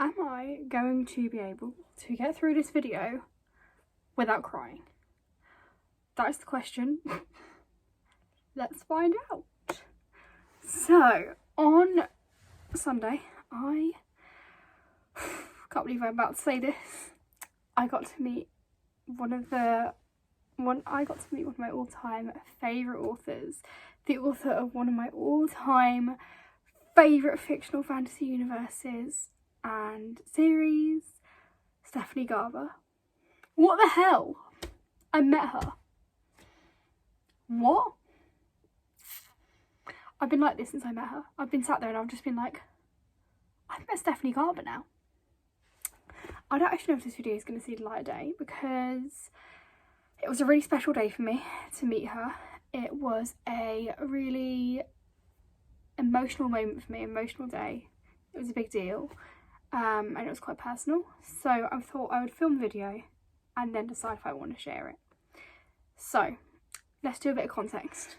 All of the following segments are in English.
am I going to be able to get through this video without crying? That's the question. Let's find out. So, on Sunday, I can't believe I'm about to say this. I got to meet one of my all-time favourite authors, the author of one of my all-time favourite fictional fantasy universes and series, Stephanie Garber. What the hell? I met her. What? I've been like this since I met her. I've been sat there and I've just been like, I've met Stephanie Garber now. I don't actually know if this video is going to see the light of day because it was a really special day for me to meet her. It was a really emotional moment for me, emotional day. It was a big deal, and it was quite personal. So I thought I would film the video and then decide if I want to share it. So let's do a bit of context.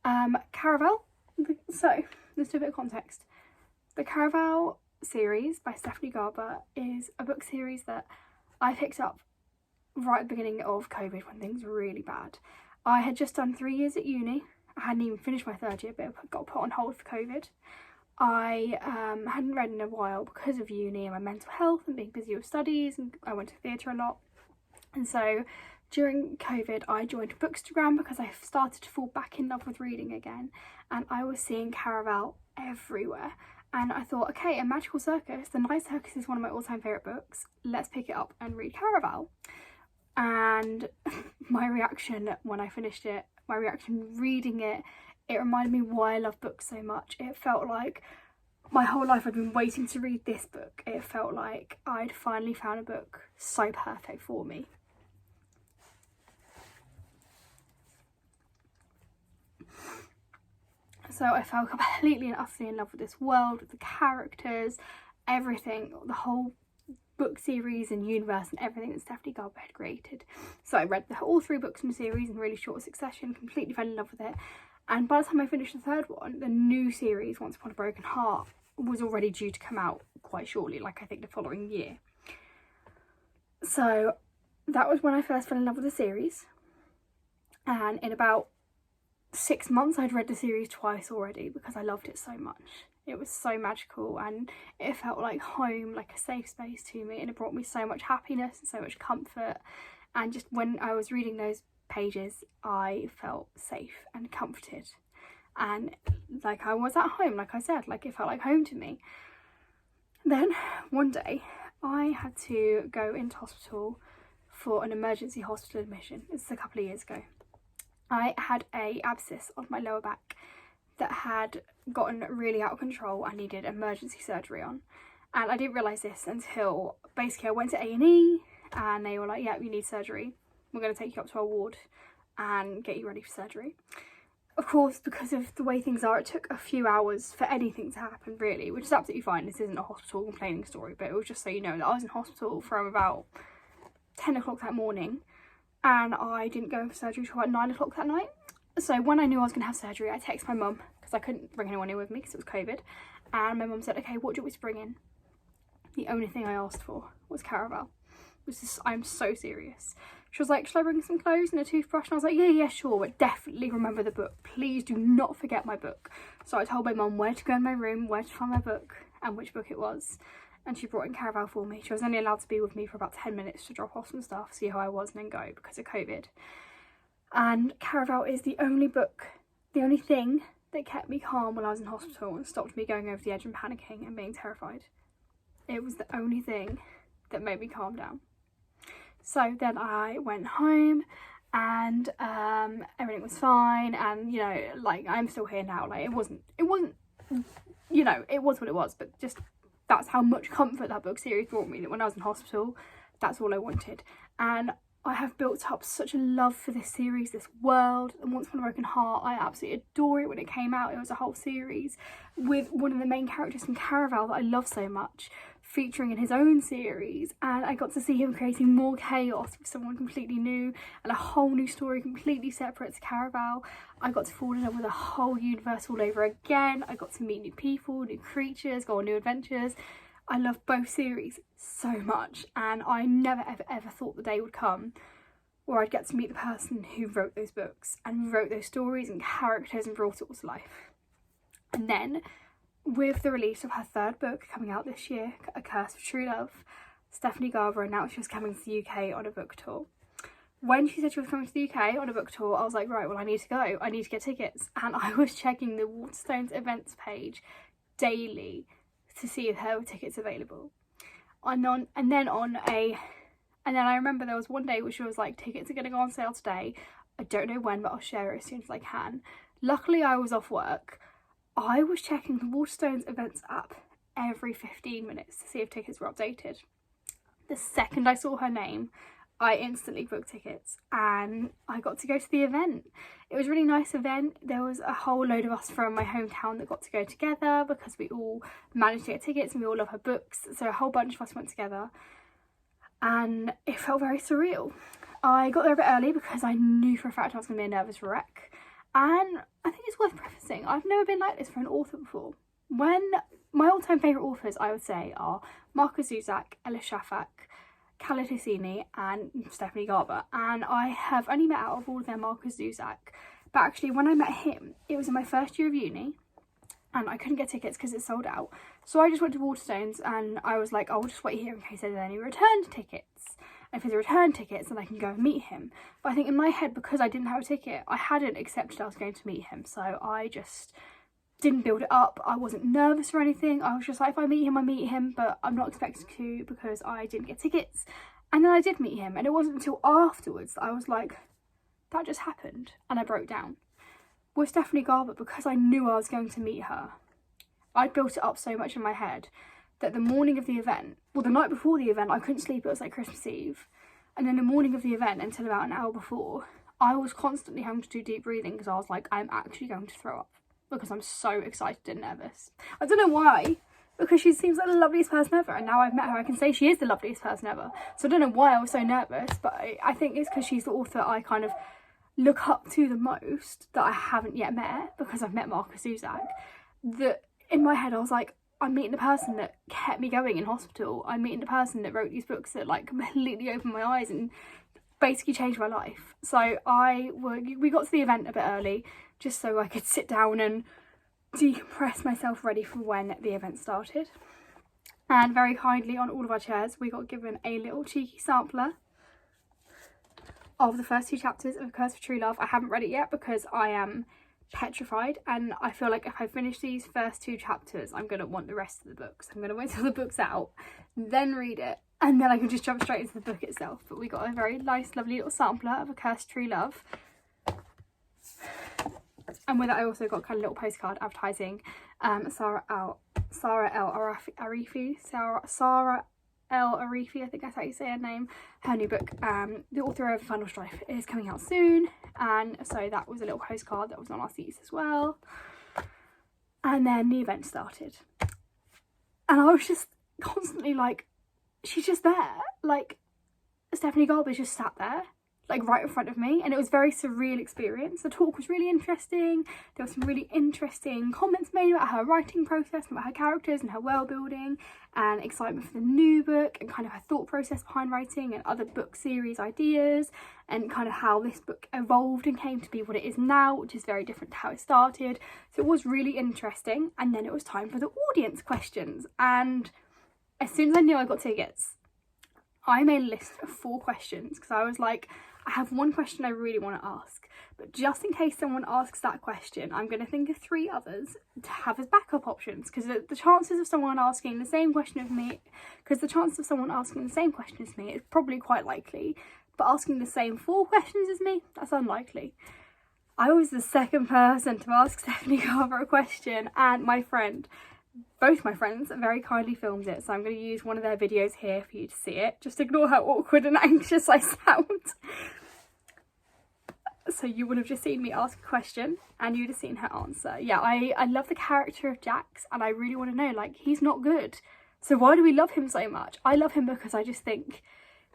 Caraval. So let's do a bit of context. The Caraval series by Stephanie Garber is a book series that I picked up right at the beginning of COVID when things were really bad. I had just done 3 years at uni. I hadn't even finished my third year, but it got put on hold for COVID. I hadn't read in a while because of uni and my mental health and being busy with studies, and I went to theatre a lot. And so during COVID I joined Bookstagram because I started to fall back in love with reading again, and I was seeing Caraval everywhere. And I thought, okay, A Magical Circus, The Night Circus is one of my all-time favourite books. Let's pick it up and read Caraval. And my reaction when I finished it, my reaction reading it, it reminded me why I love books so much. It felt like my whole life I'd been waiting to read this book. It felt like I'd finally found a book so perfect for me. So I fell completely and utterly in love with this world, with the characters, everything, the whole book series and universe and everything that Stephanie Garber had created. So I read all 3 books in the series in really short succession, completely fell in love with it. And by the time I finished the 3rd one, the new series, Once Upon a Broken Heart, was already due to come out quite shortly, like I think the following year. So that was when I first fell in love with the series. And in about 6 months I'd read the series twice already because I loved it so much. It was so magical and it felt like home, like a safe space to me, and it brought me so much happiness and so much comfort. And just when I was reading those pages I felt safe and comforted, and like I was at home, like I said, like it felt like home to me. Then one day I had to go into hospital for an emergency hospital admission. This is a couple of years ago. I had a abscess on my lower back that had gotten really out of control and needed emergency surgery on. And I didn't realise this until basically I went to A&E and they were like, yeah, you need surgery. We're going to take you up to our ward and get you ready for surgery. Of course, because of the way things are, it took a few hours for anything to happen really, which is absolutely fine. This isn't a hospital complaining story, but it was just so you know that I was in hospital from about 10 o'clock that morning. And I didn't go in for surgery till about 9 o'clock that night. So when I knew I was going to have surgery, I texted my mum because I couldn't bring anyone in with me because it was COVID. And my mum said, okay, what do you want me to bring in? The only thing I asked for was Caraval. I'm so serious. She was like, shall I bring some clothes and a toothbrush? And I was like, yeah, sure, but definitely remember the book. Please do not forget my book. So I told my mum where to go in my room, where to find my book and which book it was. And she brought in Caraval for me. She was only allowed to be with me for about 10 minutes to drop off some stuff, see how I was, and then go because of COVID. And Caraval is the only book, the only thing that kept me calm when I was in hospital and stopped me going over the edge and panicking and being terrified. It was the only thing that made me calm down. So then I went home and everything was fine, and you know, like I'm still here now. Like it wasn't, you know, it was what it was, but just that's how much comfort that book series brought me, that when I was in hospital, that's all I wanted. And I have built up such a love for this series, this world, and Once Upon a Broken Heart, I absolutely adore it. When it came out, it was a whole series with one of the main characters from Caraval that I love so much, featuring in his own series, and I got to see him creating more chaos with someone completely new and a whole new story completely separate to Caraval. I got to fall in love with a whole universe all over again. I got to meet new people, new creatures, go on new adventures. I love both series so much, and I never ever thought the day would come where I'd get to meet the person who wrote those books and wrote those stories and characters and brought it all to life. And then, with the release of her third book coming out this year, A Curse of True Love, Stephanie Garber announced she was coming to the UK on a book tour. When she said she was coming to the UK on a book tour, I was like, right, well, I need to go. I need to get tickets. And I was checking the Waterstones events page daily to see if there were tickets available. And then I remember there was one day where she was like, tickets are going to go on sale today. I don't know when, but I'll share it as soon as I can. Luckily, I was off work. I was checking the Waterstones events app every 15 minutes to see if tickets were updated. The second I saw her name, I instantly booked tickets and I got to go to the event. It was a really nice event. There was a whole load of us from my hometown that got to go together because we all managed to get tickets and we all love her books. So a whole bunch of us went together and it felt very surreal. I got there a bit early because I knew for a fact I was going to be a nervous wreck. And I think it's worth prefacing, I've never been like this for an author before. When my all-time favourite authors, I would say, are Marcus Zusak, Ellis Shafak, Khaled Hosseini and Stephanie Garber, and I have only met out of all of them Marcus Zusak, but actually when I met him it was in my first year of uni and I couldn't get tickets because it sold out, so I just went to Waterstones and I was like, I'll just wait here in case there's any returned tickets, and if there's return tickets then I can go and meet him. But I think in my head, because I didn't have a ticket, I hadn't accepted I was going to meet him, so I just didn't build it up. I wasn't nervous or anything. I was just like, if I meet him, I meet him, but I'm not expected to because I didn't get tickets. And then I did meet him, and it wasn't until afterwards that I was like, that just happened, and I broke down. With Stephanie Garber, because I knew I was going to meet her, I'd built it up so much in my head that the morning of the event, well, the night before the event, I couldn't sleep. It was like Christmas Eve. And then the morning of the event, until about an hour before, I was constantly having to do deep breathing because I was like, I'm actually going to throw up, because I'm so excited and nervous. I don't know why, because she seems like the loveliest person ever, and now I've met her I can say she is the loveliest person ever. So I don't know why I was so nervous, but I think it's because she's the author I kind of look up to the most that I haven't yet met, because I've met Marcus Zusak. That in my head I was like, I'm meeting the person that kept me going in hospital. I'm meeting the person that wrote these books that like completely opened my eyes and basically changed my life. So we got to the event a bit early, just so I could sit down and decompress myself ready for when the event started. And very kindly on all of our chairs we got given a little cheeky sampler of the first 2 chapters of A Curse of True Love. I haven't read it yet because I am petrified, and I feel like if I finish these first 2 chapters I'm going to want the rest of the books. I'm going to wait till the book's out, then read it, and then I can just jump straight into the book itself. But we got a very nice lovely little sampler of A Curse of True Love. And with it I also got kind of a little postcard advertising Sarah L. Arifi, I think that's how you say her name, her new book. The author of Final Strife is coming out soon, and so that was a little postcard that was on our seats as well. And then the event started and I was just constantly like, she's just there, like Stephanie Garber just sat there like right in front of me, and it was a very surreal experience. The talk was really interesting. There were some really interesting comments made about her writing process and about her characters and her world building and excitement for the new book and kind of her thought process behind writing and other book series ideas and kind of how this book evolved and came to be what it is now, which is very different to how it started. So it was really interesting. And then it was time for the audience questions, and as soon as I knew I got tickets, I made a list of 4 questions because I was like, I have one question I really want to ask, but just in case someone asks that question, I'm going to think of 3 others to have as backup options, because the chances of someone asking the same question as me, is probably quite likely, but asking the same 4 questions as me, that's unlikely. I was the second person to ask Stephanie Garber a question, and both my friends very kindly filmed it, so I'm going to use one of their videos here for you to see it. Just ignore how awkward and anxious I sound. So you would have just seen me ask a question and you'd have seen her answer. Yeah, I love the character of Jax, and I really want to know, like, he's not good, so why do we love him so much? I love him because I just think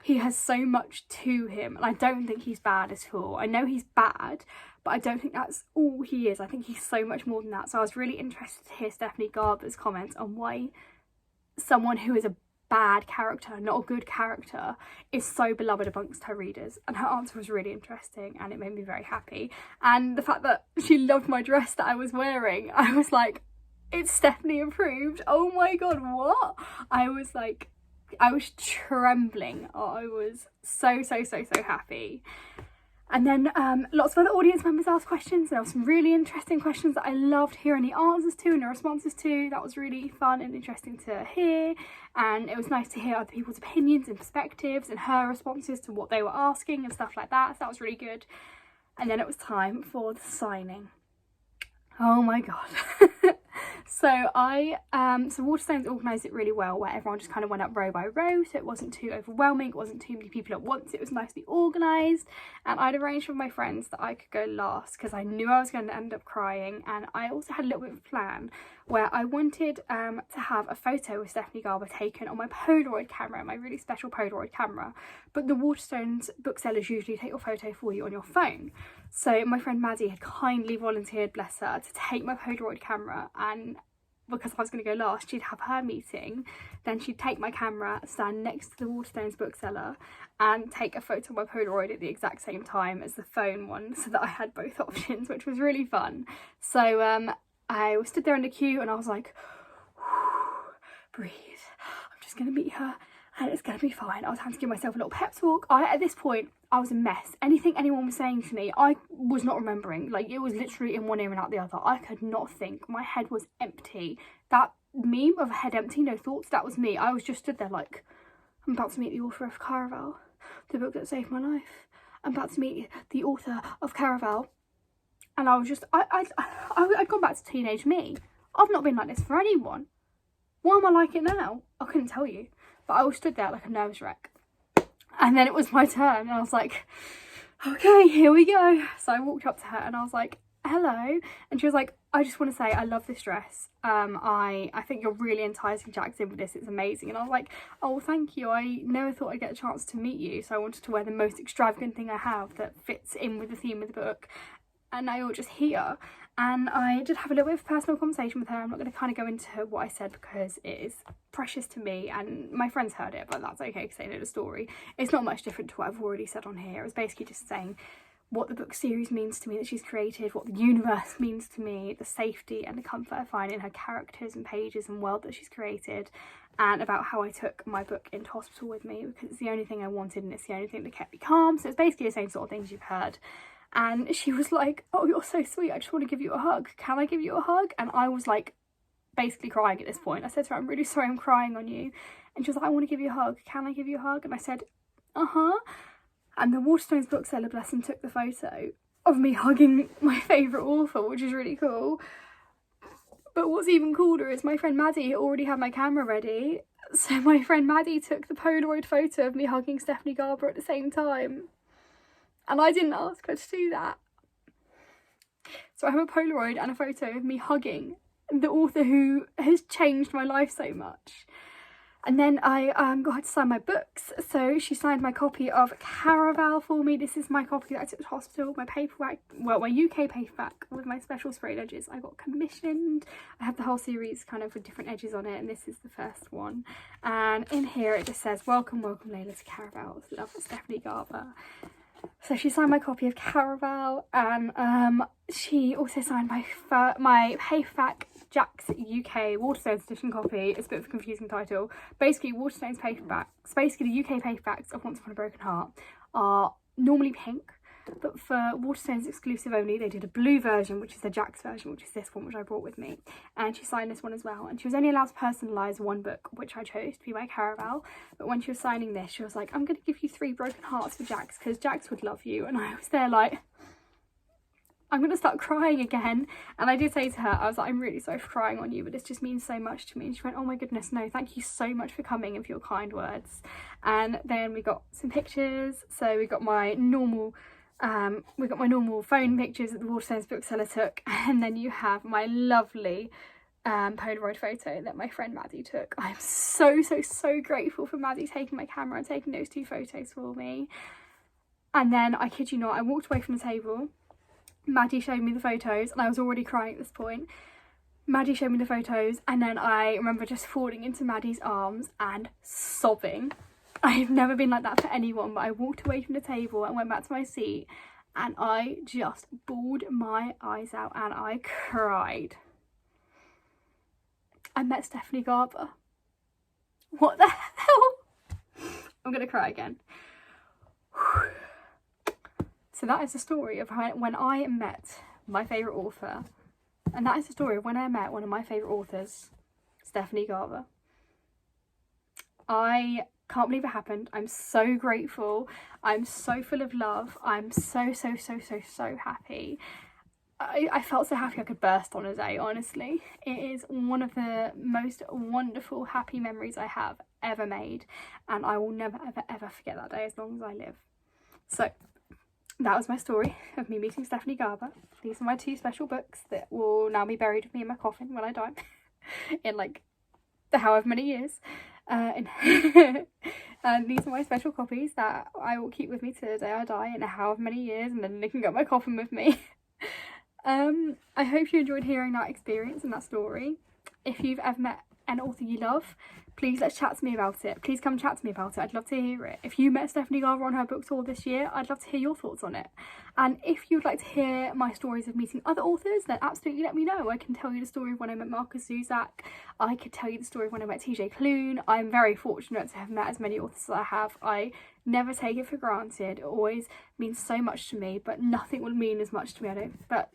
he has so much to him, and I don't think he's bad at all. I know he's bad, but I don't think that's all he is. I think he's so much more than that. So I was really interested to hear Stephanie Garber's comments on why someone who is a bad character, not a good character, is so beloved amongst her readers. And her answer was really interesting, and it made me very happy. And the fact that she loved my dress that I was wearing, I was like, it's Stephanie approved. Oh my god, what? I was trembling. Oh, I was so happy. And then lots of other audience members asked questions. There were some really interesting questions that I loved hearing the answers to and the responses to. That was really fun and interesting to hear. And it was nice to hear other people's opinions and perspectives and her responses to what they were asking and stuff like that. So that was really good. And then it was time for the signing. Oh my god. So Waterstones organised it really well, where everyone just kind of went up row by row, so it wasn't too overwhelming, it wasn't too many people at once, it was nicely organised. And I'd arranged with my friends that I could go last because I knew I was going to end up crying. And I also had a little bit of a plan where I wanted to have a photo with Stephanie Garber taken on my Polaroid camera, my really special Polaroid camera. But the Waterstones booksellers usually take your photo for you on your phone. So my friend Maddie had kindly volunteered, bless her, to take my Polaroid camera, and because I was going to go last, she'd have her meeting, then she'd take my camera, stand next to the Waterstones bookseller and take a photo of my Polaroid at the exact same time as the phone one, so that I had both options, which was really fun. So I stood there in the queue and I was like, breathe, I'm just going to meet her and it's going to be fine. I was having to give myself a little pep talk. At this point, I was a mess. Anything anyone was saying to me, I was not remembering. Like, it was literally in one ear and out the other. I could not think. My head was empty. That meme of a head empty, no thoughts, that was me. I was just stood there like, I'm about to meet the author of Caraval, the book that saved my life. I'm about to meet the author of Caraval. And I was just, I'd gone back to teenage me. I've not been like this for anyone. Why am I like it now? I couldn't tell you. But I was stood there like a nervous wreck. And then it was my turn and I was like, okay, here we go. So I walked up to her and I was like, hello. And she was like, I just want to say I love this dress. I think you're really enticing Jackson with this. It's amazing. And I was like, oh, thank you. I never thought I'd get a chance to meet you. So I wanted to wear the most extravagant thing I have that fits in with the theme of the book. And now you're just here. And I did have a little bit of a personal conversation with her. I'm not going to kind of go into what I said because it is precious to me and my friends heard it, but that's okay because they know the story. It's not much different to what I've already said on here. It was basically just saying what the book series means to me that she's created, what the universe means to me, the safety and the comfort I find in her characters and pages and world that she's created, and about how I took my book into hospital with me because it's the only thing I wanted and it's the only thing that kept me calm. So it's basically the same sort of things you've heard. And she was like, oh, you're so sweet, I just want to give you a hug. Can I give you a hug? And I was like basically crying at this point. I said to her, I'm really sorry I'm crying on you. And she was like, I want to give you a hug. Can I give you a hug? And I said, uh-huh. And the Waterstones bookseller, bless him, took the photo of me hugging my favourite author, which is really cool. But what's even cooler is my friend Maddie already had my camera ready. So my friend Maddie took the Polaroid photo of me hugging Stephanie Garber at the same time. And I didn't ask her to do that. So I have a Polaroid and a photo of me hugging the author who has changed my life so much. And then I got her to sign my books. So she signed my copy of Caraval for me. This is my copy that I took to hospital. My paperback, well, my UK paperback with my special sprayed edges. I got commissioned. I have the whole series kind of with different edges on it. And this is the first one. And in here it just says, welcome, welcome Layla to Caraval. With love, Stephanie Garber. So she signed my copy of Caraval, and she also signed my paperback Jack's UK Waterstones edition copy. It's a bit of a confusing title. Basically, Waterstones paperbacks, basically the UK paperbacks of Once Upon a Broken Heart are normally pink, but for Waterstones exclusive only, they did a blue version, which is the Jack's version, which is this one, which I brought with me. And she signed this one as well. And she was only allowed to personalise one book, which I chose to be my Caraval. But when she was signing this, she was like, I'm going to give you 3 broken hearts for Jack's, because Jack's would love you. And I was there like, I'm going to start crying again. And I did say to her, I was like, I'm really sorry for crying on you, but this just means so much to me. And she went, oh my goodness, no, thank you so much for coming and for your kind words. And then we got some pictures. So we got my normal phone pictures that the Waterstones bookseller took, and then you have my lovely Polaroid photo that my friend Maddie took. I'm so grateful for Maddie taking my camera and taking those 2 photos for me. And then, I kid you not, I walked away from the table, Maddie showed me the photos, and I was already crying at this point. Maddie showed me the photos, and then I remember just falling into Maddie's arms and sobbing. I've never been like that for anyone, but I walked away from the table and went back to my seat, and I just bawled my eyes out and I cried. I met Stephanie Garber. What the hell? I'm gonna cry again. So that is the story of when I met my favourite author. And that is the story of when I met one of my favourite authors, Stephanie Garber. I can't believe it happened. I'm so grateful. I'm so full of love. I'm so happy. I felt so happy I could burst on a day, honestly. It is one of the most wonderful, happy memories I have ever made. And I will never, ever forget that day as long as I live. So that was my story of me meeting Stephanie Garber. These are my 2 special books that will now be buried with me in my coffin when I die. In like however many years. And these are my special copies that I will keep with me to the day I die in however many years, and then they can go in my coffin with me. I hope you enjoyed hearing that experience and that story. If you've ever met an author you love, please let's chat to me about it. Please come chat to me about it. I'd love to hear it. If you met Stephanie Garber on her book tour this year, I'd love to hear your thoughts on it. And if you'd like to hear my stories of meeting other authors, then absolutely let me know. I can tell you the story of when I met Marcus Zusak. I could tell you the story of when I met TJ Klune. I'm very fortunate to have met as many authors as I have. I never take it for granted. It always means so much to me, but nothing would mean as much to me, I don't. But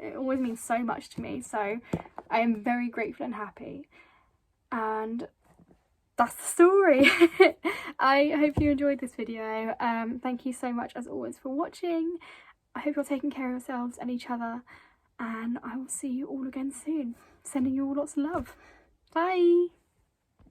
it always means so much to me. So I am very grateful and happy. And that's the story. I hope you enjoyed this video. Thank you so much as always for watching. I hope you're taking care of yourselves and each other, and I will see you all again soon. Sending you all lots of love. Bye.